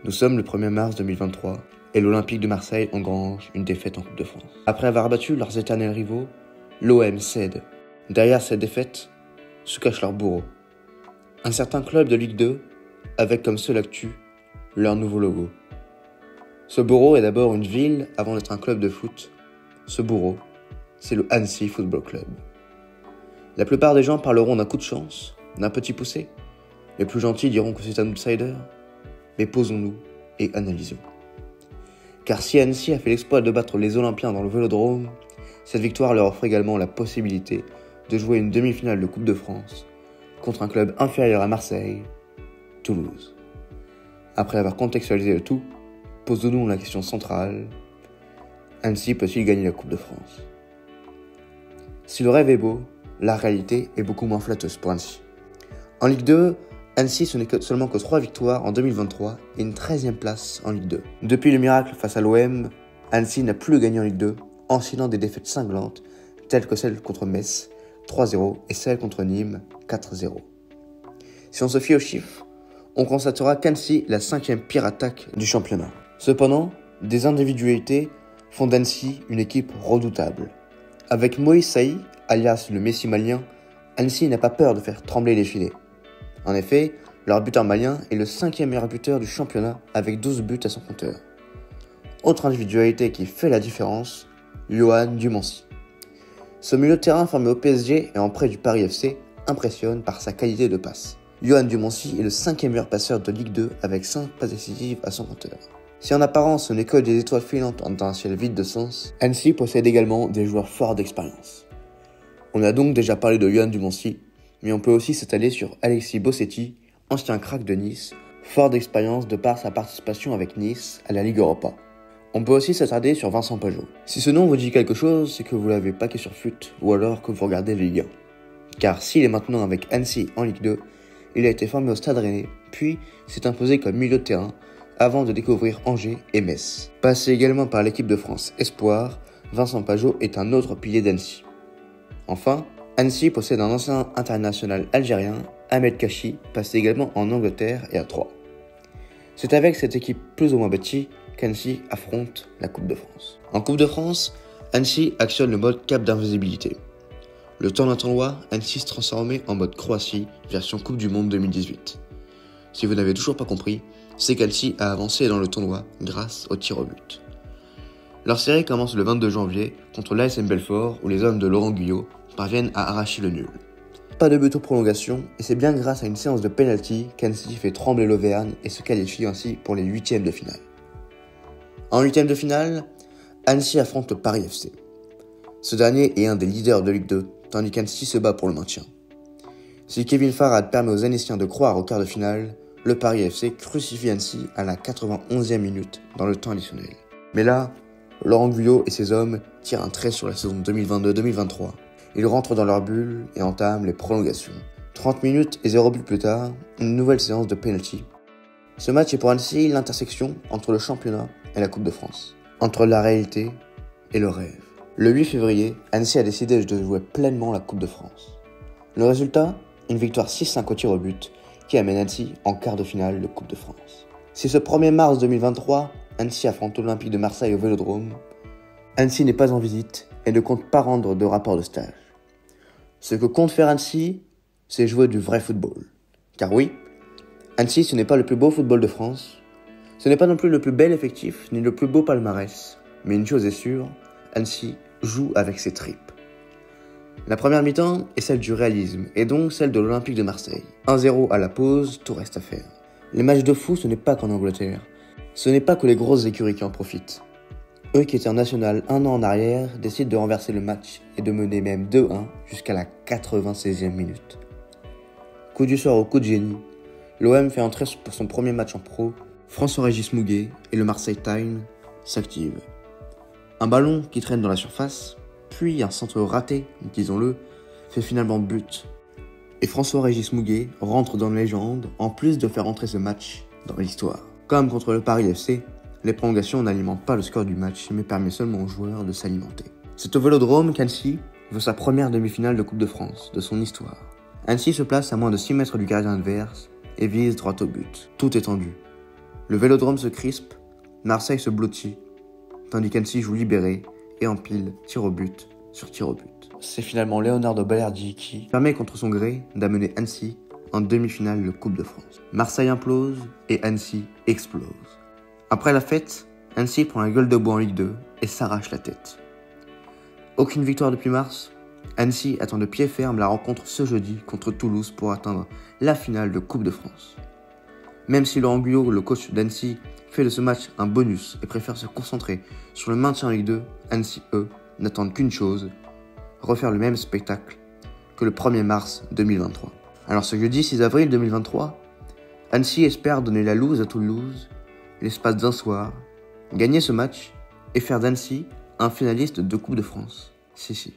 Nous sommes le 1er mars 2023 et l'Olympique de Marseille engrange une défaite en Coupe de France. Après avoir battu leurs éternels rivaux, l'OM cède. Derrière cette défaite se cache leur bourreau. Un certain club de Ligue 2 avec comme seule actu leur nouveau logo. Ce bourreau est d'abord une ville avant d'être un club de foot. Ce bourreau, c'est le Annecy Football Club. La plupart des gens parleront d'un coup de chance, d'un petit poussé. Les plus gentils diront que c'est un outsider. Mais posons-nous et analysons. Car si Annecy a fait l'exploit de battre les Olympiens dans le Vélodrome, cette victoire leur offre également la possibilité de jouer une demi-finale de Coupe de France contre un club inférieur à Marseille, Toulouse. Après avoir contextualisé le tout, posons-nous la question centrale. Annecy peut-il gagner la Coupe de France? Si le rêve est beau, la réalité est beaucoup moins flatteuse pour Annecy. En Ligue 2, Annecy ce n'est seulement que 3 victoires en 2023 et une 13e place en Ligue 2. Depuis le miracle face à l'OM, Annecy n'a plus gagné en Ligue 2, enchaînant des défaites cinglantes telles que celle contre Metz 3-0 et celle contre Nîmes 4-0. Si on se fie aux chiffres, on constatera qu'Annecy est la 5e pire attaque du championnat. Cependant, des individualités font d'Annecy une équipe redoutable. Avec Moïse Saï, alias le Messi malien, Annecy n'a pas peur de faire trembler les filets. En effet, leur buteur malien est le 5e meilleur buteur du championnat avec 12 buts à son compteur. Autre individualité qui fait la différence, Yoann Dumancy. Ce milieu de terrain formé au PSG et en prêt du Paris FC impressionne par sa qualité de passe. Yoann Dumancy est le 5e meilleur passeur de Ligue 2 avec 5 passes décisives à son compteur. Si en apparence ce n'est que des étoiles filantes dans un ciel vide de sens, Annecy possède également des joueurs forts d'expérience. On a donc déjà parlé de Yoann Dumancy, mais on peut aussi s'étaler sur Alexis Bossetti, ancien crack de Nice, fort d'expérience de par sa participation avec Nice à la Ligue Europa. On peut aussi s'attarder sur Vincent Pajot. Si ce nom vous dit quelque chose, c'est que vous l'avez paqué sur FUT ou alors que vous regardez les Ligue 1. Car s'il est maintenant avec Annecy en Ligue 2, il a été formé au Stade Rennais, puis s'est imposé comme milieu de terrain avant de découvrir Angers et Metz. Passé également par l'équipe de France Espoir, Vincent Pajot est un autre pilier d'Annecy. Enfin, Annecy possède un ancien international algérien, Ahmed Kachi, passé également en Angleterre et à Troyes. C'est avec cette équipe plus ou moins bâtie qu'Annecy affronte la Coupe de France. En Coupe de France, Annecy actionne le mode cap d'invisibilité. Le temps d'un tournoi, Annecy se transformait en mode Croatie, version Coupe du Monde 2018. Si vous n'avez toujours pas compris, c'est qu'Annecy a avancé dans le tournoi grâce au tir au but. Leur série commence le 22 janvier contre l'ASM Belfort où les hommes de Laurent Guyot parviennent à arracher le nul. Pas de but aux prolongations et c'est bien grâce à une séance de pénalty qu'Annecy fait trembler l'Auvergne et se qualifie ainsi pour les 8e de finale. En 8e de finale, Annecy affronte le Paris FC. Ce dernier est un des leaders de Ligue 2, tandis qu'Annecy se bat pour le maintien. Si Kevin Farad permet aux Annéciens de croire au quart de finale, le Paris FC crucifie Annecy à la 91e minute dans le temps additionnel. Mais là, Laurent Guyot et ses hommes tirent un trait sur la saison 2022-2023. Ils rentrent dans leur bulle et entament les prolongations. 30 minutes et 0 but plus tard, une nouvelle séance de penalty. Ce match est pour Annecy l'intersection entre le championnat et la Coupe de France. Entre la réalité et le rêve. Le 8 février, Annecy a décidé de jouer pleinement la Coupe de France. Le résultat, une victoire 6-5 au tir au but qui amène Annecy en quart de finale de Coupe de France. Si ce 1er mars 2023, Annecy affronte l'Olympique de Marseille au Vélodrome, Annecy n'est pas en visite et ne compte pas rendre de rapport de stage. Ce que compte faire Annecy, c'est jouer du vrai football. Car oui, Annecy ce n'est pas le plus beau football de France, ce n'est pas non plus le plus bel effectif ni le plus beau palmarès, mais une chose est sûre, Annecy joue avec ses tripes. La première mi-temps est celle du réalisme et donc celle de l'Olympique de Marseille. 1-0 à la pause, tout reste à faire. Les matchs de fou ce n'est pas qu'en Angleterre, ce n'est pas que les grosses écuries qui en profitent. Eux qui étaient en national un an en arrière décident de renverser le match et de mener même 2-1 jusqu'à la 96e minute. Coup du soir au coup de génie, l'OM fait entrer pour son premier match en pro, François-Régis Mouguet et le Marseille Time s'activent. Un ballon qui traîne dans la surface, puis un centre raté, disons-le, fait finalement but. Et François-Régis Mouguet rentre dans la légende en plus de faire entrer ce match dans l'histoire. Comme contre le Paris FC, les prolongations n'alimentent pas le score du match, mais permettent seulement aux joueurs de s'alimenter. C'est au Vélodrome qu'Annecy veut sa première demi-finale de Coupe de France de son histoire. Annecy se place à moins de 6 mètres du gardien adverse et vise droit au but. Tout est tendu. Le Vélodrome se crispe, Marseille se blottit, tandis qu'Annecy joue libéré et empile tir au but sur tir au but. C'est finalement Leonardo Balerdi qui permet contre son gré d'amener Annecy en demi-finale de Coupe de France. Marseille implose et Annecy explose. Après la fête, Annecy prend la gueule de bois en Ligue 2 et s'arrache la tête. Aucune victoire depuis mars, Annecy attend de pied ferme la rencontre ce jeudi contre Toulouse pour atteindre la finale de Coupe de France. Même si Laurent Guyot, le coach d'Annecy, fait de ce match un bonus et préfère se concentrer sur le maintien en Ligue 2, Annecy, eux, n'attendent qu'une chose, refaire le même spectacle que le 1er mars 2023. Alors ce jeudi 6 avril 2023, Annecy espère donner la loose à Toulouse l'espace d'un soir, gagner ce match et faire d'Annecy un finaliste de Coupe de France. Si.